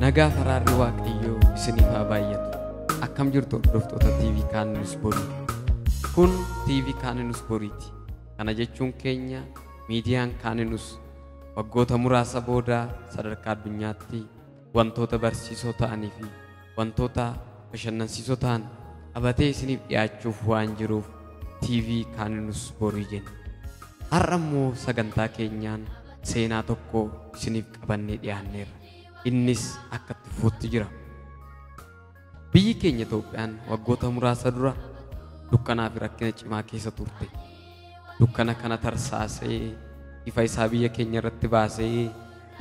Nagaa faraarri waaqayyoo isiniif haa baay'atu. Akkam jirtu hordoftoota TV Kaanus Borii. Kun TV Kaanus Boriiti. Kana jechuun keenya miidiyaan Kaanus waggoota muraasa booda sadarkaa addunyaatti wantoota barsiisoo ta'anii fi wantoota bashannansiisoo ta'an qabatee isiniif dhiyaachuuf waan jiruuf TV Kaanus Borii jenna. Har'a immoo sagantaa keenyaan seenaa tokko isiniif qabannee dhiyaanneerra. Innis akka itti fuutti jira. Biyyi keenya Itoophiyaan waggoota muraasa dura dukkanaa fi rakkina cimaa keessa turte. Dukkana kana tarsaasee ifa isaa biyya keenya irratti baasee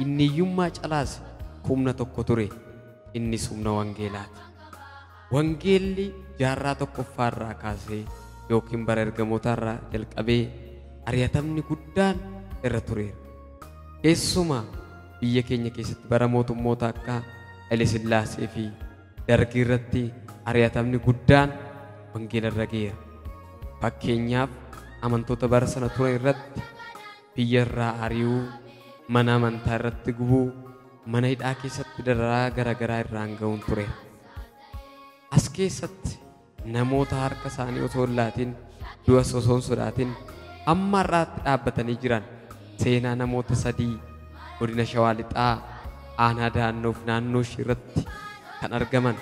inni iyyummaa calaase humna tokko ture. Innis humna wangeelaati. Wangeelli jaarraa tokkoffaarraa kaasee yookiin bara ergamootaarraa jalqabee ari'atamni guddaan irra tureera. Keessumaa biyya keenya keessatti bara mootummoota akka Haile Sillaasee fi Dargii irratti ari'atamni guddaan wangeela irra ga'eera. Fakkeenyaaf amantoota bara sana turan irratti biyya irraa ari'uu, mana amantaa irratti gubuu, mana hidhaa keessatti dararaa garaagaraa irraan ga'uun tureera. As keessatti namoota harka isaanii osoo hin laatiin du'a osoo hin sodaatin amma irraatti dhaabbatanii jiran seenaa namoota sadii godina Shawaa Lixaa aanaa Daannoof naannoo ishee irratti kan argaman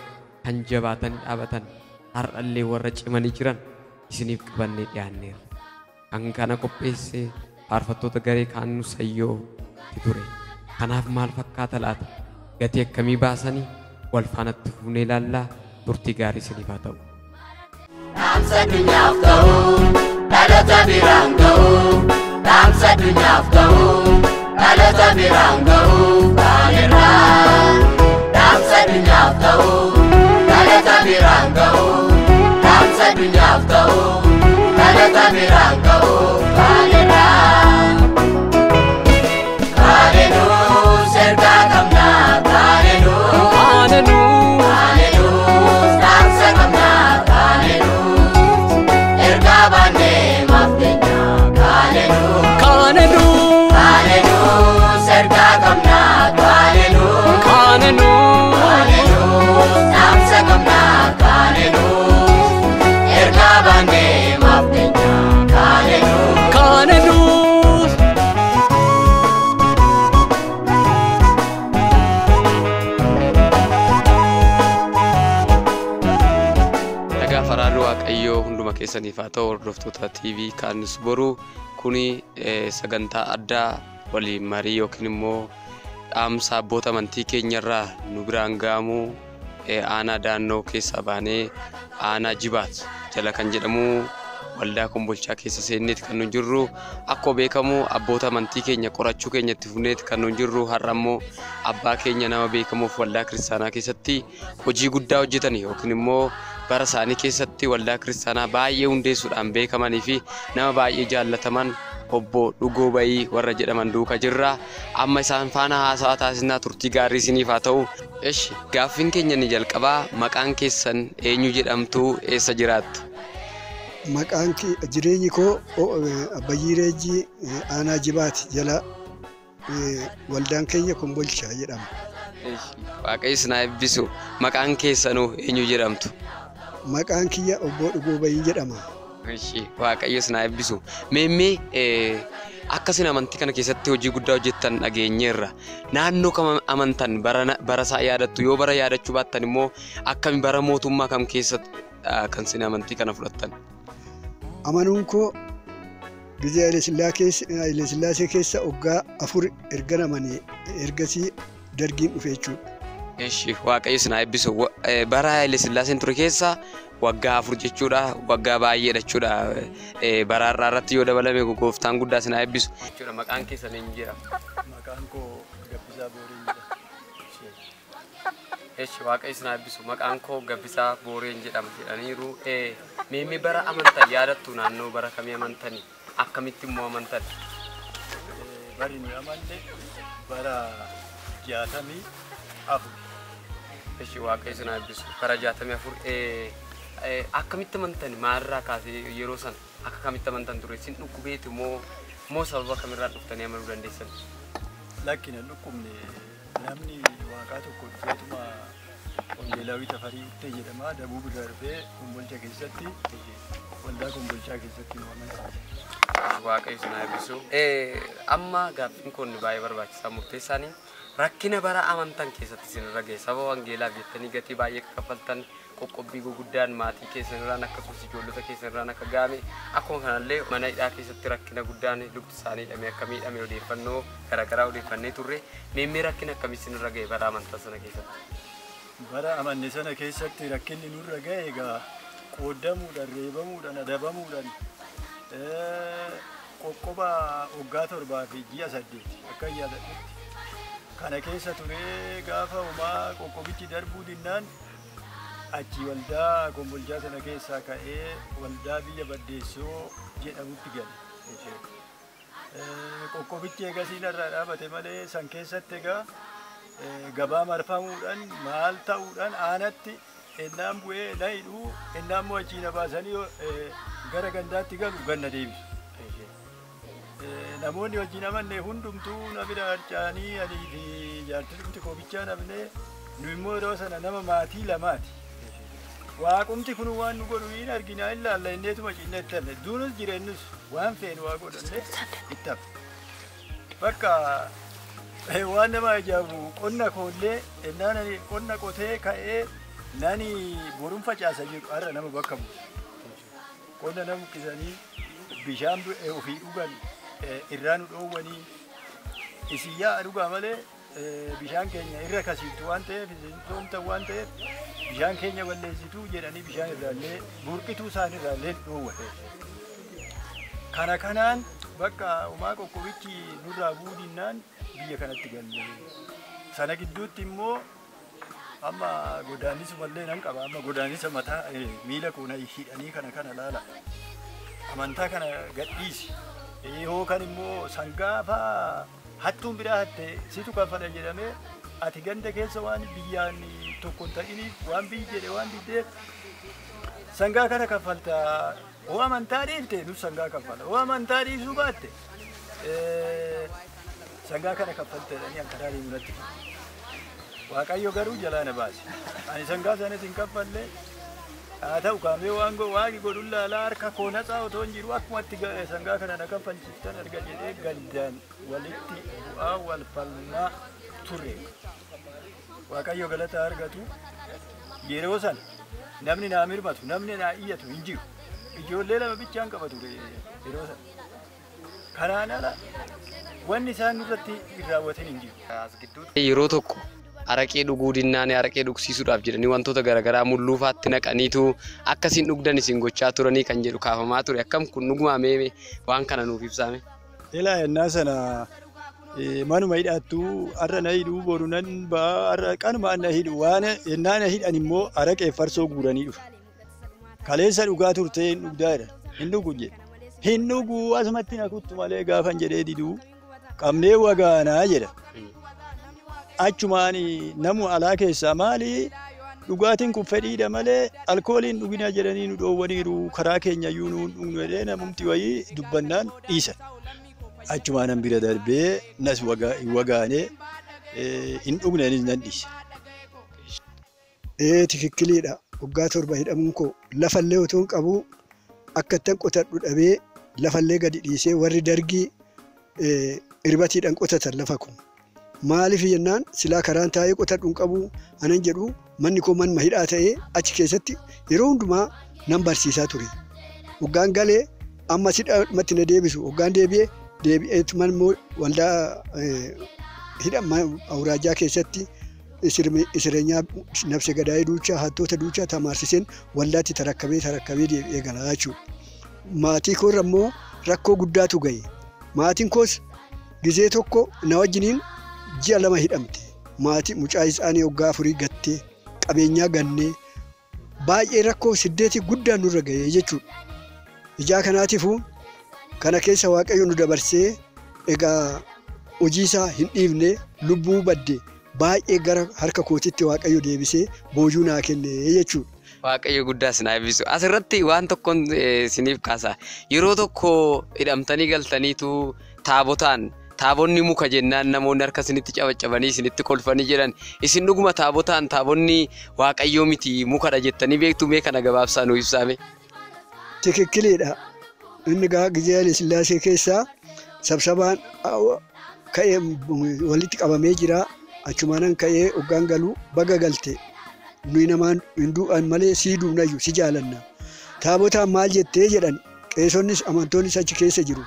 kan jabaatanii dhaabatan har'allee warra cimanii jiran isiniif qabannee dhiyaanneerra. Kan kana qopheessee faarfattoota garee Kaanus Sayyoo ture. Kanaaf maal fakkaata laata? Gatii akkamii baasanii wal faanatti fuunee ilaallaa. Turtii gaarii isiniif haa ta'u. Dhaamsa addunyaaf ta'uu dhalata biraan ga'uu. Dhaamsa addunyaaf ta'uu dhalata biraan ga'uu baay'inaan. Dhaamsa addunyaaf ta'uu dhalata biraan ga'uu. Dhaamsa addunyaaf ta'uu dhalata biraan ga'uu baay'inaan. Halleluu sergaa qabnaa halleluu. Halleluu. Dhaamsa qabnaa halleluu. Ergaa baannee mafteenya halleluu. Halleluu. Halleluu sergaa qabnaa halleluu. Halleluu. Halleluu dhaamsa qabnaa halleluu. Ergaa baannee mafteenya halleluu. Halleluu. Nagaa faraarri waaqayyoo hunduma keessaniif haa ta'u hordoftoota TV Kaanus Boruu. Kuni sagantaa addaa waliin marii yookiin immoo dhaamsa abboota amantii keenyarraa nu biraan ga'amu aanaa Daannoo keessaa baanee aanaa Jibaat jala kan jedhamu waldaa Kombolchaa keessa seenneeti kan nu jirru. Akkuma beekamu abboota amantii keenya qorachuu keenyatti fufneeti kan nu jirru. Har'a immoo abbaa keenya nama beekamuuf waldaa kiristaanaa keessatti hojii guddaa hojjetan yookiin immoo bara isaanii keessatti waldaa kiristaanaa baay'ee hundeessuudhaan beekamanii fi nama baay'ee jaallataman obbo Dhugoo Bayii warra jedhaman duuka jirra. Amma isaan faana haasawaa taasisnaa turtii gaarii isiniif haa ta'u. Eshi gaaffiin keenya ni jalqabaa. Maqaan keessan eenyu jedhamtu? Eessa jiraattu? Maqaan jireenyi koo Abbayyii Reejjii aanaa Jibaat jala waldaan keenya Kombolchaa jedhama. Waaqayyo isin haa eebbisu. Maqaan keessanoo eenyu jedhamtu? Maqaan kiyya obbo Dhugoo Bayii jedhama. Waaqayyo isin haa eebbisu. Meemmee akkasin amantii kana keessatti hojii guddaa hojjettan dhageenyeerra. Naannoo kam amantan bara isaa yaadattu? Yoo bara yaadachuu baattan immoo akkami bara mootummaa kam keessatti kan isin amantii kana fudhattan? Amanuun koo Gizee Haile Sillaasee keessa waggaa 4 erga namanii ergasii Dargiin dhufe jechuudha. Waaqayyo isin haa eebbisu. Bara Haile Sillaaseen ture keessa waggaa 4 jechuudha. Waggaa baay'eedha jechuudha. Bara har'aa irratti yoo dabalame gooftaan guddaa isin haa eebbisu. Maqaan keessan eenyu jedhama? Maqaan koo Gabbisaa Booreen jedhama. Waaqayyo isin haa eebbisu. Maqaan koo Gabbisaa Booreen jedhama jedhaniiru. Meemmee bara amantan yaadattu? Naannoo bara kamii amantanii? Akkamitti immoo amantan? Bari nu amanne bara 64. Waaqayyo isin haa eebbisu. Bara 64 akkamitti amantan? Maalirraa kaasee yeroo sana akka kamitti amantan ture? Isin dhukkubeeti moo sababa kamirraa dhuftanii amanuu dandeessan? Lakkina dhukkubne namni waaqaa tokko dhufeetuma Wangeelaawii Tafarii Uttee jedhama Dabuu Birraa dhufee Kombolcha keessatti waldaa Kombolchaa keessatti nu amansiisa. Waaqayyo isin haa eebbisu. Amma gaaffiin kun baay'ee barbaachisaa murteessaanii rakkina bara amantan keessatti isinirra ga'e saba wangeelaaf jettanii gatii baay'ee kaffaltan qoqqobbii guguddaan maatii keessanirraan akkasumas ijoollota keessanirraan akka gaame akkuma kanallee mana hidhaa keessatti rakkina guddaan lubti isaanii hidhamee akka miidhame odeeffannoo garaagaraa odeeffannee turre meemmee rakkina akkamii isinirra ga'e bara amantaa sana keessatti? Bara amanne sana keessatti rakkinni nurra ga'e egaa qoodamuudhaan reebamuudhaan adabamuudhaan qoqqoba waggaa 7 fi ji'a 8 akka yaadadhutti kana keessa turee gaafa homaa qoqqobichi darbuu dinnaan achi waldaa Kombolchaa sana keessaa ka'ee waldaa biyya Baddeessoo jedhamutti gale. Qoqqobichi eegasii irraa dhaabate malee san keessatti egaa gabaa marfamuudhaan maal ta'uudhaan aanatti ennaan bu'ee na hidhuu ennaan immoo achii na baasanii gara gandaatti galu ganna deebisu. Namoonni wajjin amanne hundumtuu na bira harcaanii anii fi jaartii koobichaa namne nu immoo yeroo sana nama maatii lamaati. Waaqumti kun waan nu godhu hin arginaa ilaalla inneetuma cinna itti hafne duunus jireennus waan feenu waa godhanne itti hafne. Bakka waan nama ajaa'ibu qonna koollee ennaan qonna qotee ka'ee nani boruun facaasa jiru har'a nama bakka bu'u. Qonna nama buqqisanii bishaan ofii dhugan irraa nu dhoowwanii isiyyaa dhugaa malee bishaan keenya irra kasiiftu waan ta'eef soomta waan ta'eef bishaan keenya balleessituu jedhanii bishaan irraallee burqituu isaan irraallee dhoowwate. Kana kanaan bakka homaa qoqqobichi nurraa buudinnaan biyya kanatti galle. Sana gidduutti immoo amma godaannisummallee nan qaba amma godaannisa mataa miila koona hidhanii kana laala. Amantaa kana gadhiisi. Yookaan immoo sangaafa hattuun biraa hatte situ kaffala jedhamee ati ganda keessa waan biyyaan tokko ta'iniif waan biyyi jedhe waan diddeef sangaa kana kaffalta. Oo amantaa dhiifte nus sangaa kaffala. Oo amantaa dhiisuu baatte sangaa kana kaffalta jedhanii akkanaa deemuudhaatti. Waaqayyo garuu jalaa na baase. Ani sangaa sanas hin kaffalle. Haa ta'u kaamee waaqi godhuun laalaa harka koo natsaa otoo hin jiru akkumatti sangaa kana na kaffalchiiftan arga jedhee galdaan walitti bu'aa wal falmaa ture. Waaqayyo galata argatu yeroo sana namni naa mirmatu namni naa iyyatu hin jiru. Ijoollee lama bichaan qaba ture yeroo sana. Kanaan ala wanni isaan irratti raawwatan hin jiru. Yeroo tokko araqee dhuguu dinnaan araqee dhugsiisuudhaaf jedhanii wantoota garaagaraa mulluufaatti naqaniitu akkasiin dhugdan isin gochaa turanii kan jedhu kaafamaa ture. Akkam kun dhugumaamee waan kana nuuf ibsame? Ilaa ennaa sana manuma hidhattu har'a na hidhuu boru nan ba'a har'a kanuma na hidhu waan ennaa na hidhan immoo araqee farsoo guuranii dhufu. Kaleessa dhugaa turte hin dhugdaa jedhan hin dhugu jedhe. Hin dhugu asumatti na kuttu malee gaafan jedhee diduu qabnee wagaanaa jedha. Achumaan namu alaa keessaa maali dhugaatiin kun fedhiidha malee alkooliin dhugina jedhanii nu dhoowwaniiru karaa keenya iyyuu nu dhugnu jedhee namumti wayii dubbannaan dhiisan. Achumaan an bira darbee nas wagaanee hin dhugnanis nan dhiise. Tikikkiliidha. Waggaa 7 hidhamuun koo lafallee otoo hin qabu akka ittiin qotadhu dhabee lafallee gadi dhiisee warri dargii irbatiidhaan qotatan lafa kun. Maaliif jennaan silaa karaan taa'ee qotadhu hin qabu anan jedhu manni koo manuma hidhaa ta'ee achi keessatti yeroo hundumaa nan barsiisaa ture. Waggaan galee amma hidhamatti na deebisu waggaan deebi'eetu manmoo waldaa hidhama awuraajaa keessatti Isireenyaa nafse gadaa'ee duuchaa hattoota duuchaa tamaarsiseen waldaatti tarakkabee deebi'ee galaa jechuudha. Maatii koorra immoo rakkoo guddaatu gahe. Maatiin koos gizee tokko na wajjiniin ji'a 2 hidhamte. Maatii mucaa isaanii waggaa 4 gattee qabeenyaa gannee baay'ee rakkoo 8 guddaan nurra gahee jechuudha. Ijaa kanaatiifuu kana keessa Waaqayyo nu dabarsee egaa hojiisaa hin dhiifne lubbuu badde. Baay'ee gara harka kootitti Waaqayyo deebisee boojuu naa kenne jechuudha. Waaqayyo guddaa isin haa eebbisu. Asirratti waan tokkoon isiniif kaasa. Yeroo tokko hidhamtanii galtaniitu taabotaan taabonni muka jennaan namoonni harka isinitti cabacabanii isinitti kolfanii jedhan isin dhuguma taabotaan taabonni waaqayyoo miti mukadha jettanii beektu mee kana gabaabsaa nuu ibsaame. Tikikkiliidha. Inni gizee Haile Sillaasee keessaa sabsabaan ka'ee walitti qabamee jira. Achumaanan ka'ee hoggaan galuu baga galte nuyi namaan hin du'an malee sii duunayyuu si jaalanna. Taabotaan maal jettee jedhan qeesonnis amantoonnis achi keessa jiru.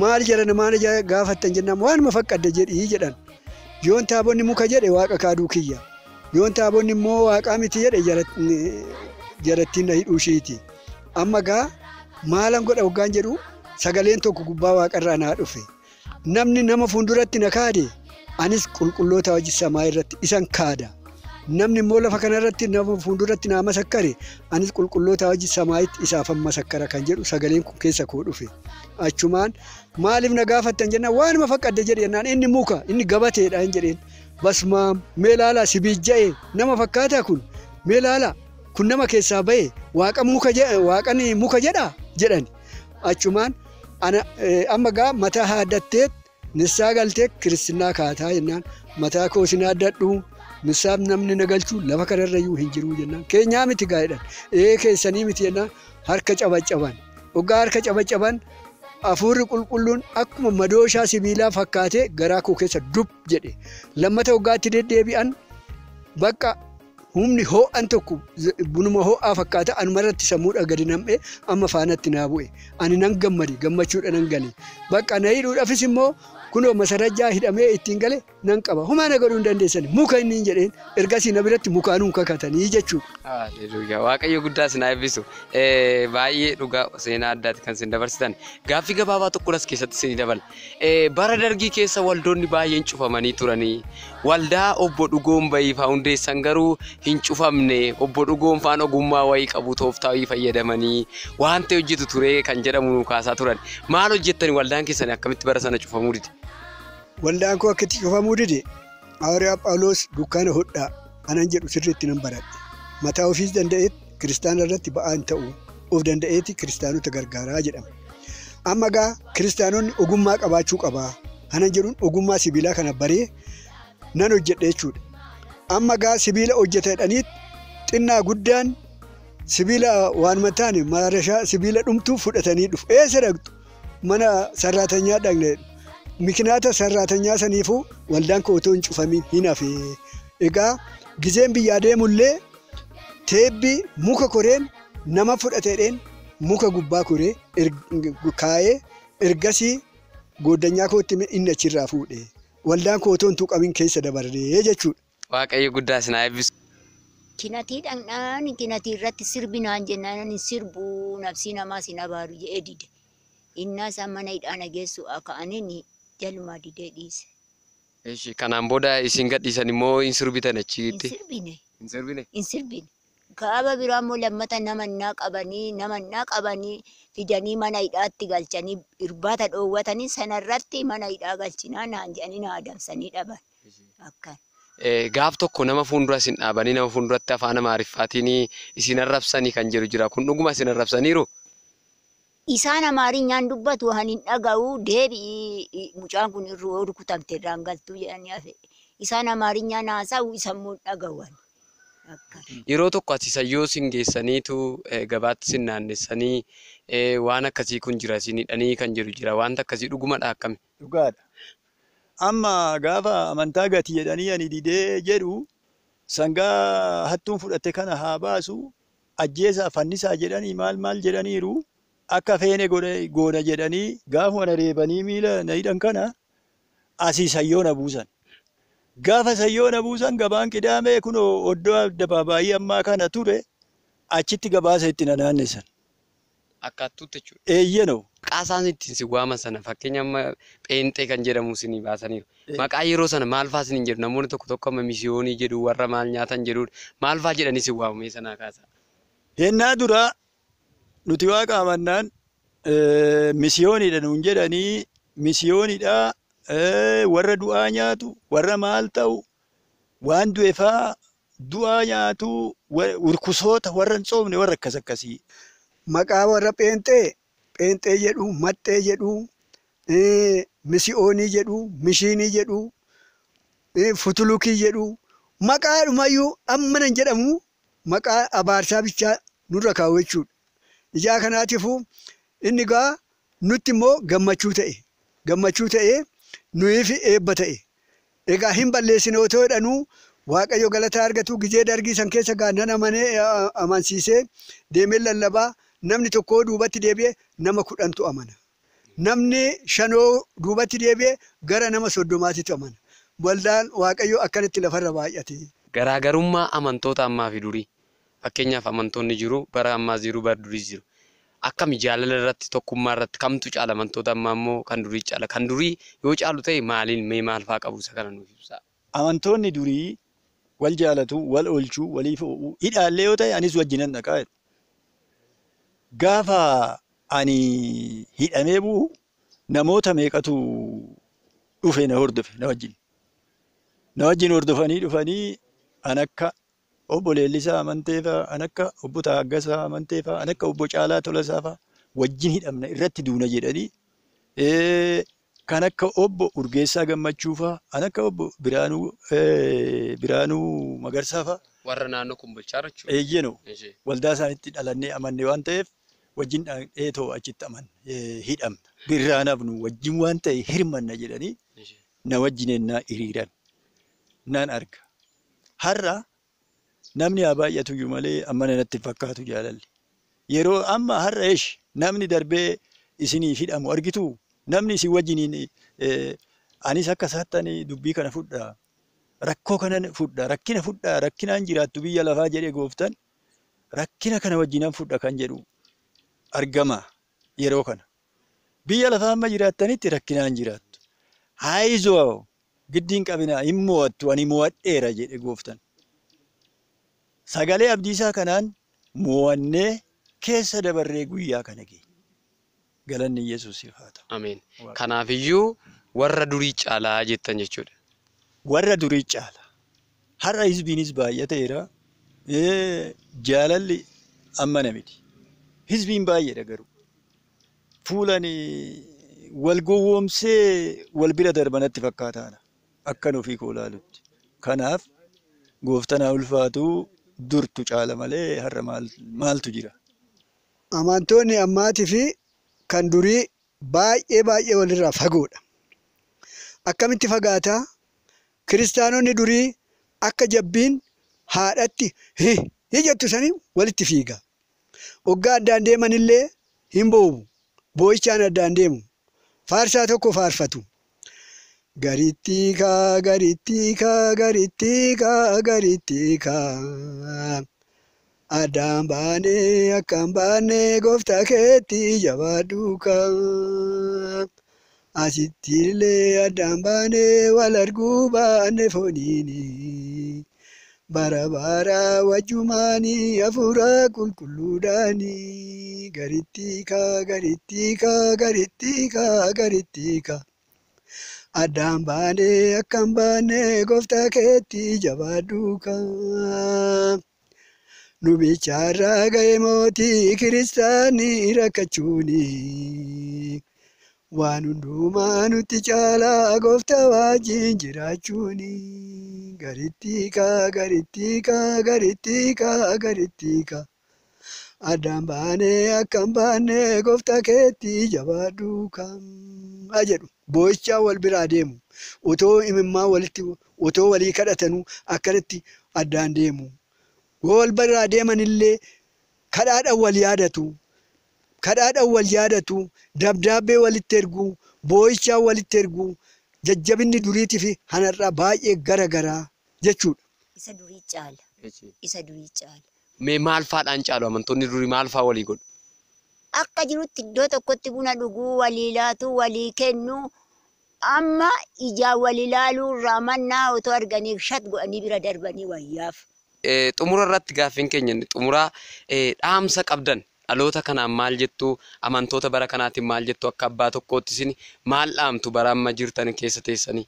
Maal jedhan maal gaafattan jennaan waanuma faqqadde jedhii jedhan. Yoon taabonni muka jedhe waaqa kaaduu kiyya. Yoon taabonni immoo waaqaa miti jedhe jarattiin na hidhuu ishiiti. Amma gaa maalan godha hoggaan jedhu sagaleen tokko gubbaa waaqarraa naa dhufe. Namni nama fuulduratti na kaade anis qulqulloota wajji samaa irratti isan kaada. Namni immoo lafa kanarratti nama fuulduratti naa masakkare anis qulqulloota wajji samaa'itti isaafan masakkara kan jedhu sagaleen kun keessa koo dhufe. Achumaan maaliif na gaafattan jennaan waanuma faqqadde jedhe jennaan inni muka inni gabateedha hin jedheen. Basmaam mee laalaa sibiijja'e nama fakkaataa kun mee laalaa kun nama keessaa ba'e waaqni muka jedhaa jedhan. Achumaan amma gaa mataa haaddatteet nissaa galtee kiristinnaa kaataa jennaan mataa koo isin haaddadhu nissaaf namni na galchuu lafa kanarrayyuu hin jiru jennaan keenyaa miti gaa'edhan keessanii miti jennaan harka cabacaban hoggaa harka cabacaban hafuurri qulqulluun akkuma madooshaa sibiilaa fakkaatee garaa koo keessa dub jedhe lammata hoggaatti deddeebi'an bakka humni ho'an tokko bunuma ho'aa fakkaata anumarratti sammuudha gadi nam'e amma faanatti naa bu'e ani nan gammade gammachuudha nan gale bakka na hidhuudhaafis immoo kunoo masarajjaa hidhamee ittiin gale nan qaba humaa na godhuu hin dandeessan muka inni hin jedheen ergasii na biratti mukaanuun kakatanii jechuudha. Haleluuyaa waaqayyo guddaa sinaa eebbisu baay'ee dhugaa seenaa addaati kan isin dabarsitan gaaffii gabaabaa tokkonas keessatti isin dabala bara dargii keessa waldoonni baay'een cufamanii turanii waldaa obbo Dhugoon Bayii hundeessan garuu hin cufamne obbo Dhugoon faan ogummaa wayii qabu tooftaa wayii fayyadamanii waan ta'e hojjetu ture kan jedhamu kaasaa turan maal hojjettani waldaan keessan akkamitti bara sana cufamuu dide? Waldaan koo akkatti cufamuu dide Hawariyaa Phaawulos dukkaana hodhaa anan jedhu sirriitti nan baradhe mataa ofiis danda'eet kiristaana irratti ba'aan ta'u of danda'eeti kiristaanota gargaaraa jedhama. Amma gaa kiristaanonni ogummaa qabaachuu qabaa anan jedhuun ogummaa sibiilaa kana baree nan hojjedhe jechuudha. Amma gaa sibiila hojjetadhaniit xinnaa guddaan sibiila waan mataan maarashaa sibiila dhumtuu fudhatanii dhufu eessa dhaqxu mana sarraatanyaa dhaqne mikinaata sarraatanyaa saniifuu waldaan koo otoo hin cufamin hin hafe. Egaa gizeen biyyaa deemullee teebbi muka koreen nama fudhatedheen muka gubbaa koree kaayee ergasii gooddanyaa kootti inni achirraa fuudhe waldaan koo otoo hin tuqamin keessa dabarree jechuudha. Waaqayyo guddaa sinaa eebbisu. Kinatii dhaqnaan kinatii irratti sirbinaan jennaan sirbuu nafsii namaa sin abaaru jedhee dide. Innaa isaan mana hidhaan geessu akka anini jaluma didee dhiise. Eeshi kanaan booda isin gadhiisan immoo hin sirbitan achitti. Hin sirbine. Kaaba biraa immoo lammata namannaa qabanii fidanii mana hidhaatti galchanii irbaata dhoowwatanii sanarratti mana hidhaa galchinaa naan jedhanii na adamsanii dhaban. Akkan. Gaaf tokko nama fuuldura isin dhaabanii nama fuulduratti afaan Amaariffaatiin isin arrabsanii kan jedhu jira kun dhuguma isin arrabsaniiru? Isaan Amaarinyaan dubbatu hanin dhaga'u deebi'i mucaan kun irraa rukutamte irraan galtuu jedhanii hafe. Isaan Amaarinyaan haasa'u isammoo dhaga'uwan. Yeroo tokko ati sayyoo isin geessaniitu gabaatti isin naannessanii waan akkasii kun jira isin hidhanii kan jedhu jira wanta akkasii dhugumadha akkami? Dhugaadha. Amma gaafa amantaa gati jedhanii ani didee jedhu sangaa hattuun fudhatte kana haa baasu ajjeesaa fannisaa jedhanii maal jedhaniiru akka feene goona jedhanii gaafa na reebanii miila na hidhan kana asii sayyoo na buusan. Gaafa sayyoo na buusan gabaan qidaamee kunoo oddoo addabaabaayii ammaa kana ture achitti gabaasa itti na naannessan. Akkaattuutti jechuudha. Eeyyanoo. Qaasaan ittiin si waaman sana fakkeenya amma pheenxee kan jedhamu isinii baasaniiru. Maqaa yeroo sana maal fa'aa isin jedhu namoonni tokko amma misiyoonii jedhu warra maal nyaatan jedhudha. Maal fa'aa jedhanii si waamame sanaa kaasaa? Hennaa duraa nuti waaqa amannaan misiyooniidha nuun jedhanii misiyooniidha warra du'aa nyaatu warra maal ta'u waan du'e fa'aa du'aa nyaatu urkusoota warra hin soomne warra akkasii. Maqaa warra pheenxee jedhu maxxee jedhu misi'oonii jedhu, mishiinii jedhu, futulukii jedhu maqaa dhumayyuu amma nan jedhamu maqaa abaarsaa bichaa nurra kaa'u jechuudha. Ijaa kanaatiifuu inni gaa nutti immoo gammachuu ta'e nuyiif eebba ta'e. Egaa hin balleessine otoo jedhanuu Waaqayyo galataa argatu gizee dargii san keessa gaannan amansiisee deemee lallabaa namni tokko duubatti deebi'ee nama 10tu amana. Namni 5 duubatti deebi'ee gara nama 30titu amana. Waldaan Waaqayyo akkanatti lafarra baay'ate. Garaagarummaa amantoota ammaa fi durii. Fakkeenyaaf amantoonni jiru bara ammaa jiru bara durii jiru. Akkami jaalala irratti tokkummaa irratti kamtu caala amantoota ammaa immoo kan durii caala. Kan durii yoo caalu ta'e maal fa'aa qabu isa kana nuuf ibsaa. Amantoonni durii wal jaalatu, wal oolchuu, waliif ooluu, hidhaallee yoo ta'e anis wajjinan dhaqaa. Gaafa ani hidhamee bu'u namoota meeqatu dhufe na hordofe na wajjin. Na wajjin hordofanii dhufanii an akka obbo Leellisaa amanteefaa, an akka obbo Taaggasaa amanteefaa, an akka obbo Caalaa Tolasaafaa wajjin hidhamna irratti duuna jedhanii kan akka obbo Urgeessaa Gammachuufaa, an akka obbo Biraanuu Magarsaafaa. Warra naannoo Kumbolchaa jechuudha. Eeyyeno waldaa isaanitti dhalannee amanne waan ta'eef wajjin dheetoo achitti hidhamna. Birraanaaf nu wajjin waan ta'e hirmanna jedhanii na wajjin ennaa hiriiran naan arga. Har'a namni haa baay'atuyyuu malee amma natti fakkaatu jaalalli. Yeroo amma har'a namni darbee isiniif hidhamu argitu namni isin wajjiniin anis akka isaatti dubbii kana fudhaa. Rakkoo kana fudhaa, rakkina fudhaa, rakkinaan jiraattu biyya lafaa jedhee gooftaan rakkina kana wajjinan fudha kan jedhu argama yeroo kana. Biyya lafaa amma jiraattanitti rakkinaan jiraattu. Haayizoo giddiin qabinaa hin mo'attu ani mo'adheera jedhe gooftaan. Sagalee abdiisaa kanaan mo'annee keessa dabarree guyyaa kana geenye. Galanni Yesuusiif haa ta'u. Ameen. Kanaafiyyuu warra durii caalaa jettan jechuudha. Warra durii caala. Har'a hizbiinis baay'ateera. Jaalalli amma namiti. Hizbiin baay'eedha garuu. Fuulani wal gowwoomsee wal bira darbanatti fakkaataadha. Akkan ofii koo ilaalutti. Kanaaf gooftanaa ulfaatuu durtu caala malee har'a maaltu jira? Amantoonni ammaatii fi kan durii baay'ee walirraa fagoodha. Akkamitti fagaataa? Kiristaanonni durii akka jabbiin haadhatti jettu sanii walitti fiiga. Waggaa addaan deemanillee hin boo'u. Boo'ichaan addaan deemu. Faarsaa tokko faarfatu. Garittii kaa, garittii kaa, garittii kaa, garittii kaa. Addaan baanee akkaan baanee gooftaa keetti jabaadhu kaa. Asittillee addaan baanee wal arguu baanee fooniini. Bara bara wajjumaanii hafuura qulqulluudhaani. Garittii kaa, garittii kaa, garittii kaa, garittii kaa. Addaan baanee akkaan baanee gooftaa keetti jabaadhu kaa. Nu bichaarraa ga'e mootii kiristaanii rakkachuuni. Waan hundumaa nutti caalaa gooftaa wajjin jiraachuuni. Garittii kaa, garittii kaa, garittii kaa, garittii kaa. Addaan baanee akkaan baanee gooftaa keetti jabaadhu kaa jedhu. Boo'ichaa wal biraa deemu. Otoo imimmaa otoo walii kadhatanuu akkanatti addaan deemu. Wal biraa deemanillee kadhaadhaan wal yaadatu. Kadhaadhaan wal yaadatu. Dabdaabbee walitti ergu. Boo'ichaa walitti ergu. Jajjabinni duriitii fi hanarraa baay'ee garagaraa jechuudha. Isa durii caala. Isa durii caala. Mee maal fa'aadhaan caalu amantoonni durii maal fa'aa walii godhu? Akka jirutti iddoo tokkotti buna dhuguu, walii laatu, walii kennu. Amma ijaan walii laaluu irraa mannaa otoo arganii shat godhanii bira darbanii wayyaaf. Xumura irratti gaaffiin keenya xumuraa dhaamsa qabdan dhaloota kanaan maal jettu amantoota bara kanaatiin maal jettu akka abbaa tokkootti isin maal dhaamtu bara amma jirtan keessa teessanii?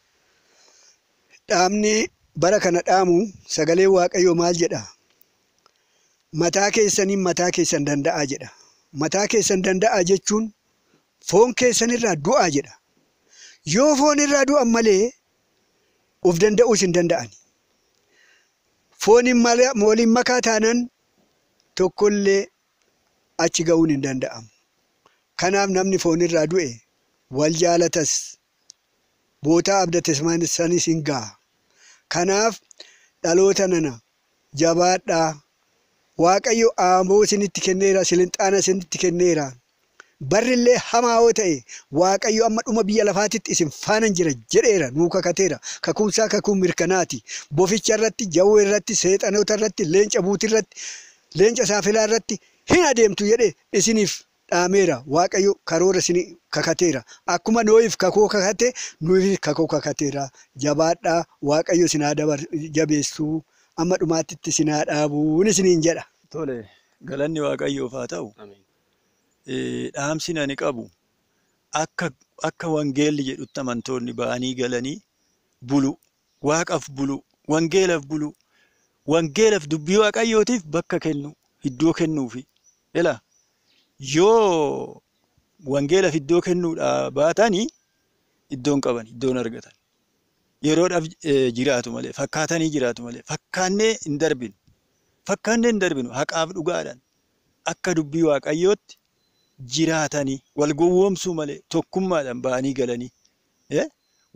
Dhaamni bara kana dhaamu sagalee Waaqayyoo maal jedha? Mataa keessaniin mataa keessan danda'aa jedha. Mataa keessan danda'aa jechuun foon keessanirraa du'aa jedha. Yoo foon irraa du'an malee of danda'uus hin danda'ani. Fooniin waliin makaa taanaan tokkollee achi ga'uun hin danda'amu. Kanaaf namni foon irraa du'e wal jaalatas bootaa abdates sanis hin ga'a. Kanaaf dhaloota nana jabaadhaa. Waaqayyo aangoo isinitti kenneera, silixaana isinitti kenneera. Barrillee hamaa yoo ta'e Waaqayyo amma dhuma biyya lafaatitti isin faana jira jedheera nuu kakateera. Kakuunsaa kakuu mirkanaati. Boficha irratti, jawwee irratti, seexanoota irratti, leenca buutii irratti, leenca saafilaa irratti hin adeemtu jedhee isiniif dhaameera. Waaqayyo karoora isin kakateera. Akkuma Noohiif kakuu kakate nuufis kakuu kakateera. Jabaadhaa Waaqayyo isin haa jabeessuu. Amma dhumaatitti isin haa dhaabuun isiniin jedha. Tole galanni Waaqayyoof haa ta'u. Dhaamsi ani qabu akka wangeelli jedhutti amantoonni ba'anii galanii bulu, Waaqaaf bulu, wangeelaaf bulu, wangeelaaf dubbii Waaqayyootiif bakka kennu, iddoo kennuufi. Yoo wangeelaaf iddoo kennuudhaa baatanii iddoon qaban, iddoon argatan. Yeroodhaaf jiraatu malee, fakkaatanii jiraatu malee, fakkaannee hin darbinu. Fakkaannee hin darbinu haqaaf dhugaadhaan akka dubbii Waaqayyootti jiraatanii wal gowwoomsuu malee tokkummaadhaan ba'anii galanii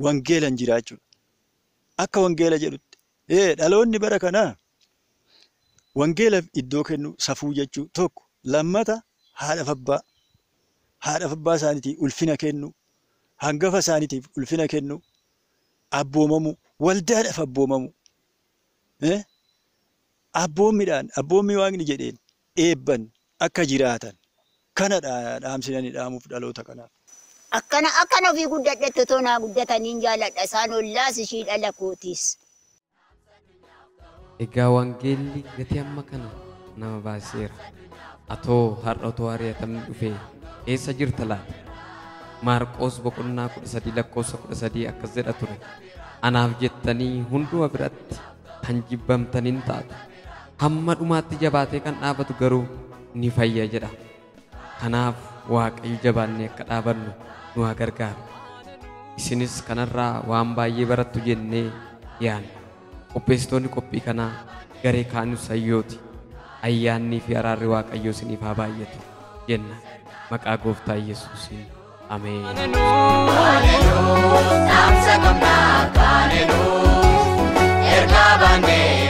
wangeelan jiraachuudha. Akka wangeela jedhutti dhaloonni bara kanaa wangeelaaf iddoo kennu safuu jechuu tokko. Lammata haadhaaf abbaa isaaniitiif ulfina kennu, hangafa isaaniitiif ulfina kennu. Abboomamu, waldaadhaaf abboomamu. Abboommiidhaan, abboommii Waaqni jedheen eebban akka jiraatan kanadha dhaamsinanii dhaamuuf dhaloota kanaaf. Akkana ofii guddadhetti otoo naa guddataniin jaaladha. Isaan ollaas ishii dhala kootiis. Egaa wangeelli gatii amma kana nama baaseera. Atoo har'a otoo ari'atamni dhufee eessa jirta laata? Maarqos boqonnaa 13 lakkoofsa 13 akkas jedha ture. Anaaf jettanii hunduma biratti kan jibbamtaniin taatu. Hamma dhumaatti jabaatee kan dhaabatu garuu ni fayya jedha. Kanaaf Waaqayyo jabaannee akka dhaabannu nu haa gargaaru. Isinis kanarraa waan baay'ee barattu jennee yaanna. Qopheessitoonni qophii kanaa garee kaanus hayyooti. Ayyaannii fi araarri Waaqayyoo isiniif haa baay'atu jenna. Maqaa Gooftaa Yesuusiin. Ameen. Hallelujah,